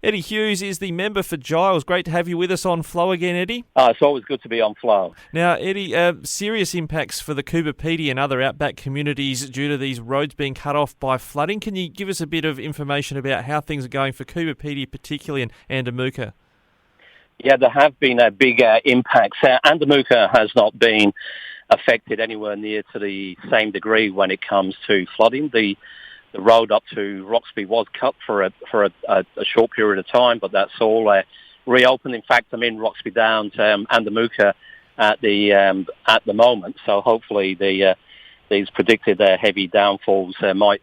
Eddie Hughes is the member for Giles. Great to have you with us on Flow again, Eddie. It's always good to be on Flow. Now, Eddie, serious impacts for the Coober Pedy and other outback communities due to these roads being cut off by flooding. Can you give us a bit of information about how things are going for Coober Pedy, particularly in Andamuka? Yeah, there have been big impacts. Andamuka has not been affected anywhere near to the same degree when it comes to flooding. The road up to Roxby was cut for a short period of time, but that's all reopened. In fact, I'm in Roxby Downs, Andamuka at the moment. So hopefully these predicted heavy downfalls might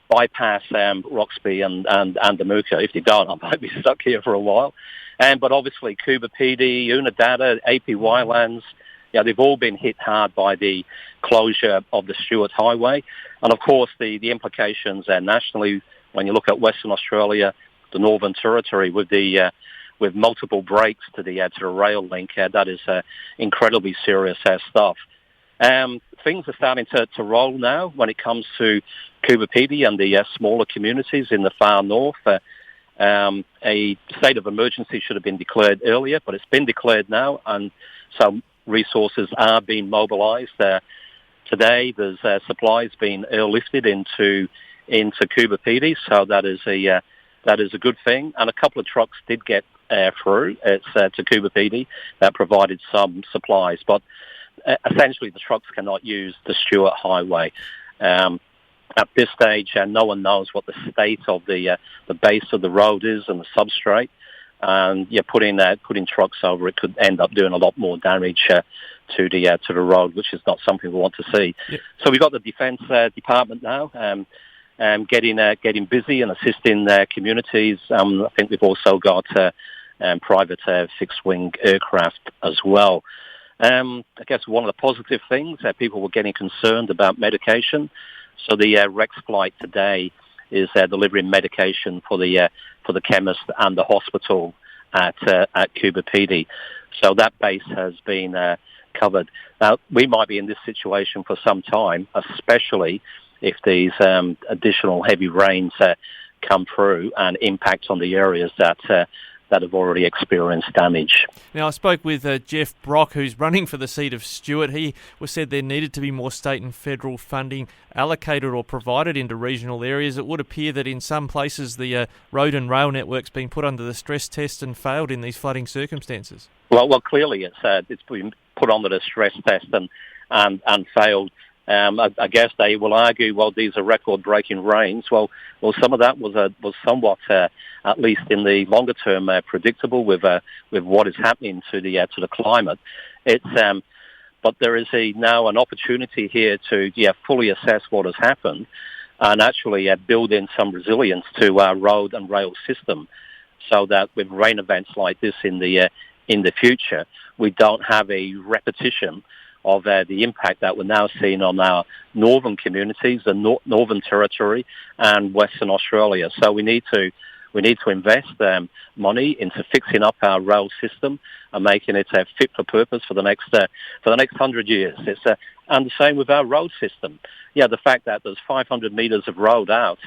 bypass Roxby and Andamuka. If they don't, I might be stuck here for a while. But obviously, Coober Pedy, Unadada, APY lands, they've all been hit hard by the closure of the Stuart Highway. And of course, the implications nationally, when you look at Western Australia, the Northern Territory, with multiple breaks to the rail link, that is incredibly serious stuff. Things are starting to roll now when it comes to Coober Pedy and the smaller communities in the far north. A state of emergency should have been declared earlier, but it's been declared now, and so resources are being mobilised. Today, there's supplies being airlifted into Coober Pedy, so that is a good thing. And a couple of trucks did get through to Coober Pedy that provided some supplies, but essentially the trucks cannot use the Stuart Highway. At this stage, no one knows what the state of the base of the road is and the substrate. And putting trucks over it could end up doing a lot more damage to the road, which is not something we want to see. Yeah. So we've got the Defence Department now getting busy and assisting their communities. I think we've also got private fixed-wing aircraft as well. I guess one of the positive things people were getting concerned about medication. So the Rex flight today is delivering medication for the chemist and the hospital at Coober Pedy. So that base has been covered. Now, we might be in this situation for some time, especially if these additional heavy rains come through and impact on the areas that have already experienced damage. Now, I spoke with Jeff Brock, who's running for the seat of Stuart. He said there needed to be more state and federal funding allocated or provided into regional areas. It would appear that in some places the road and rail network's been put under the stress test and failed in these flooding circumstances. Well, clearly it's been put under the stress test and failed. I guess they will argue, well, these are record-breaking rains. Well, some of that was somewhat, at least in the longer term, predictable with what is happening to the climate. But there is now an opportunity here to fully assess what has happened and actually build in some resilience to our road and rail system, so that with rain events like this in the future, we don't have a repetition of the impact that we're now seeing on our northern communities, the Northern Territory and Western Australia. So we need to invest money into fixing up our rail system and making it fit for purpose for the next 100 years. And the same with our road system. The fact that there's 500 metres of road out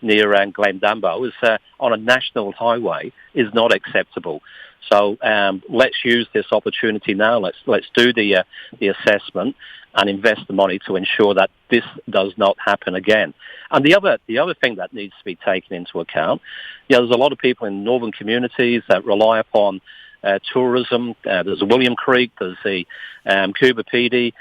near Glendambo is on a national highway is not acceptable. So let's use this opportunity now. Let's do the assessment and invest the money to ensure that this does not happen again. And the other thing that needs to be taken into account, there's a lot of people in northern communities that rely upon tourism. There's William Creek. There's the Coober Pedy.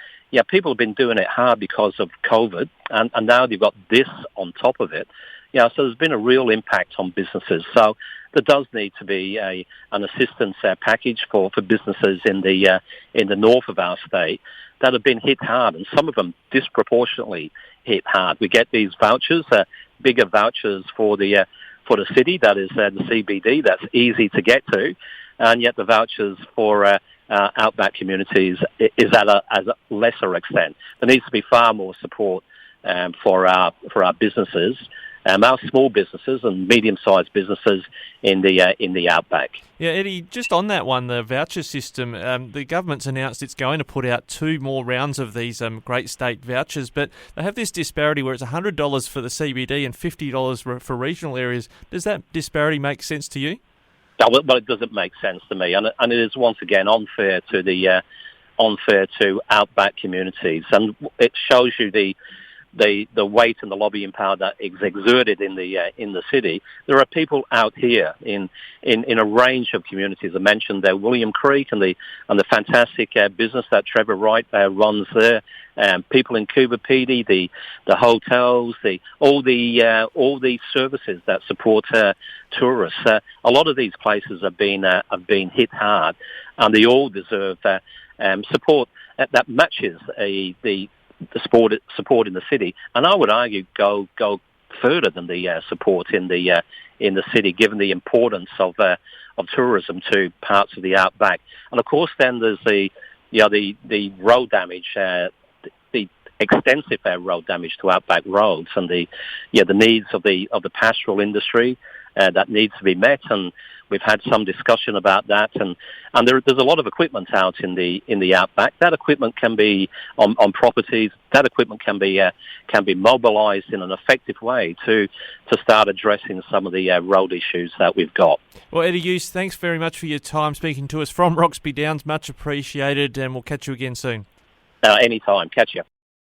People have been doing it hard because of COVID, and now they've got this on top of it. So there's been a real impact on businesses. So there does need to be an assistance package for businesses in the north of our state that have been hit hard, and some of them disproportionately hit hard. We get these vouchers, bigger vouchers for the city, that is the CBD, that's easy to get to, and yet the vouchers for outback communities is at a lesser extent. There needs to be far more support for our businesses our small businesses and medium-sized businesses in the outback. Yeah, Eddie, just on that one, the voucher system, the government's announced it's going to put out 2 more rounds of these great state vouchers, but they have this disparity where it's $100 for the CBD and $50 for regional areas. Does that disparity make sense to you? No, well, it doesn't make sense to me, and it is once again unfair to outback communities, and it shows you the weight and the lobbying power that is exerted in the city. There are people out here in a range of communities. I mentioned there William Creek and the fantastic business that Trevor Wright runs there. People in Coober Pedy, the hotels, all the services that support tourists. A lot of these places have been hit hard, and they all deserve support that matches the support in the city, and I would argue go further than the support in the city, given the importance of tourism to parts of the outback. And of course, then there's the road damage, the extensive road damage to outback roads, and the needs of the pastoral industry that needs to be met. And we've had some discussion about that, and there's a lot of equipment out in the outback. That equipment can be on properties. That equipment can be mobilised in an effective way to start addressing some of the road issues that we've got. Well, Eddie Hughes, thanks very much for your time speaking to us from Roxby Downs. Much appreciated, and we'll catch you again soon. Anytime. Catch you.